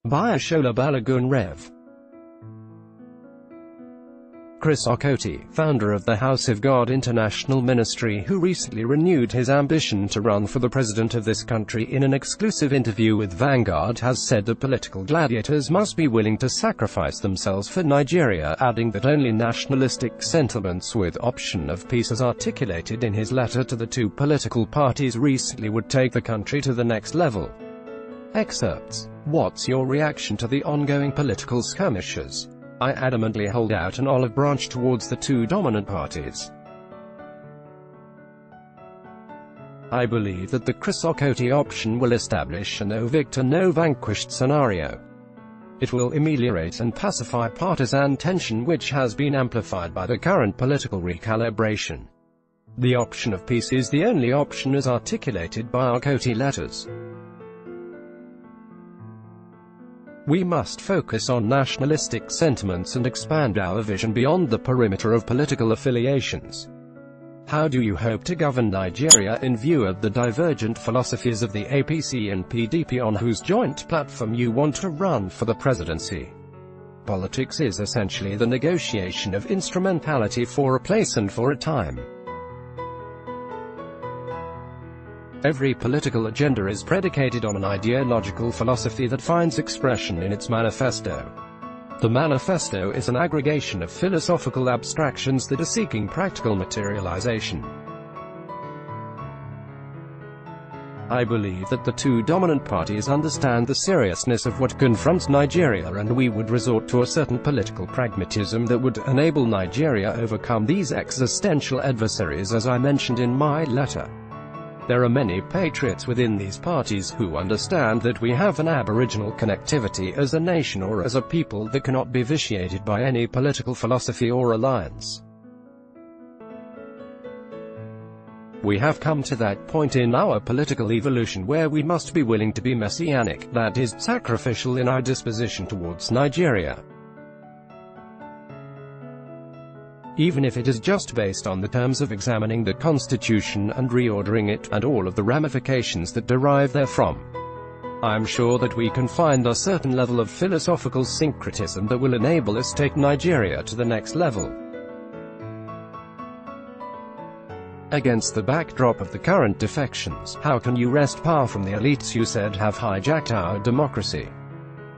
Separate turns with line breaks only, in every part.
by Ashola Balagun Rev. Chris Okotie, founder of the House of God International Ministry, who recently renewed his ambition to run for the president of this country, in an exclusive interview with Vanguard, has said that political gladiators must be willing to sacrifice themselves for Nigeria, adding that only nationalistic sentiments with option of peace, as articulated in his letter to the two political parties recently, would take the country to the next level. Excerpts. What's your reaction to the ongoing political skirmishes? I adamantly hold out an olive branch towards the two dominant parties. I believe that the Chris Okotie option will establish a no victor, no vanquished scenario. It will ameliorate and pacify partisan tension, which has been amplified by the current political recalibration. The option of peace is the only option as articulated by Okotie letters. We must focus on nationalistic sentiments and expand our vision beyond the perimeter of political affiliations. How do you hope to govern Nigeria in view of the divergent philosophies of the APC and PDP, on whose joint platform you want to run for the presidency? Politics is essentially the negotiation of instrumentality for a place and for a time. Every political agenda is predicated on an ideological philosophy that finds expression in its manifesto. The manifesto is an aggregation of philosophical abstractions that are seeking practical materialization. I believe that the two dominant parties understand the seriousness of what confronts Nigeria, and we would resort to a certain political pragmatism that would enable Nigeria overcome these existential adversaries, as I mentioned in my letter. There are many patriots within these parties who understand that we have an aboriginal connectivity as a nation or as a people that cannot be vitiated by any political philosophy or alliance. We have come to that point in our political evolution where we must be willing to be messianic, that is, sacrificial in our disposition towards Nigeria. Even if it is just based on the terms of examining the Constitution and reordering it, and all of the ramifications that derive therefrom. I am sure that we can find a certain level of philosophical syncretism that will enable us to take Nigeria to the next level. Against the backdrop of the current defections, how can you wrest power from the elites you said have hijacked our democracy?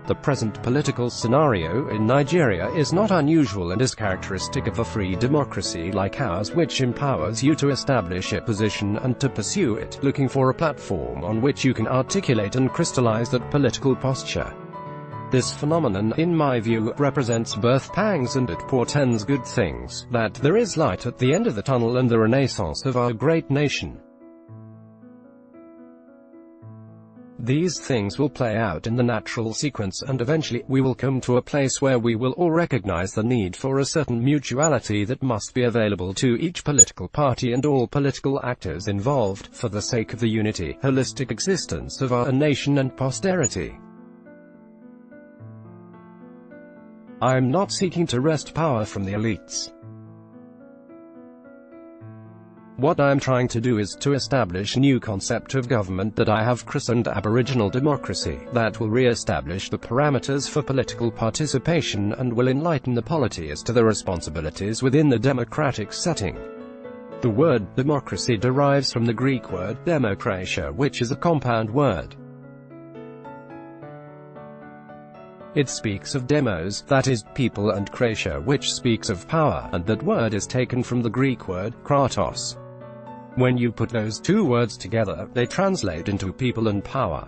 The present political scenario in Nigeria is not unusual and is characteristic of a free democracy like ours, which empowers you to establish a position and to pursue it, looking for a platform on which you can articulate and crystallize that political posture. This phenomenon, in my view, represents birth pangs, and it portends good things, that there is light at the end of the tunnel and the renaissance of our great nation. These things will play out in the natural sequence, and eventually, we will come to a place where we will all recognize the need for a certain mutuality that must be available to each political party and all political actors involved, for the sake of the unity, holistic existence of our nation and posterity. I am not seeking to wrest power from the elites. What I am trying to do is to establish a new concept of government that I have christened Aboriginal democracy, that will re-establish the parameters for political participation and will enlighten the polity as to the responsibilities within the democratic setting. The word democracy derives from the Greek word demokratia, which is a compound word. It speaks of demos, that is, people, and kratia, which speaks of power, and that word is taken from the Greek word kratos. When you put those two words together, they translate into people and power.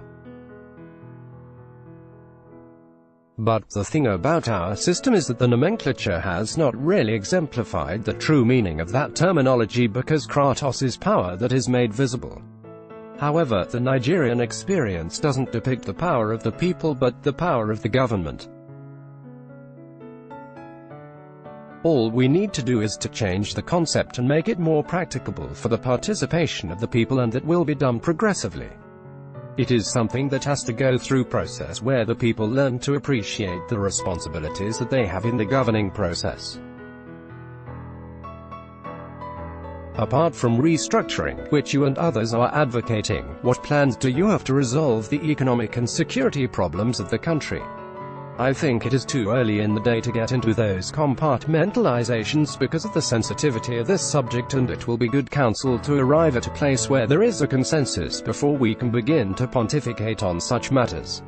But the thing about our system is that the nomenclature has not really exemplified the true meaning of that terminology, because kratos is power that is made visible. However, the Nigerian experience doesn't depict the power of the people but the power of the government. All we need to do is to change the concept and make it more practicable for the participation of the people, and that will be done progressively. It is something that has to go through process where the people learn to appreciate the responsibilities that they have in the governing process. Apart from restructuring, which you and others are advocating, what plans do you have to resolve the economic and security problems of the country? I think it is too early in the day to get into those compartmentalizations because of the sensitivity of this subject, and it will be good counsel to arrive at a place where there is a consensus before we can begin to pontificate on such matters.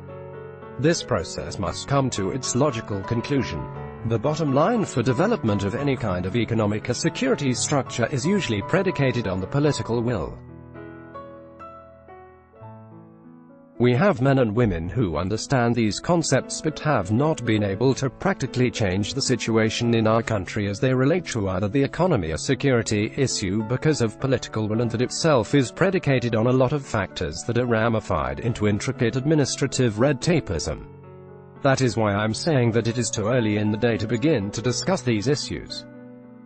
This process must come to its logical conclusion. The bottom line for development of any kind of economic or security structure is usually predicated on the political will. We have men and women who understand these concepts but have not been able to practically change the situation in our country as they relate to either the economy or security issue because of political will, and that itself is predicated on a lot of factors that are ramified into intricate administrative red tapeism. That is why I'm saying that it is too early in the day to begin to discuss these issues.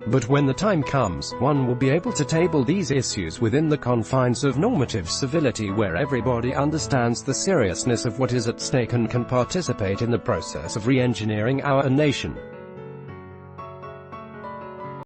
But when the time comes, one will be able to table these issues within the confines of normative civility where everybody understands the seriousness of what is at stake and can participate in the process of re-engineering our nation.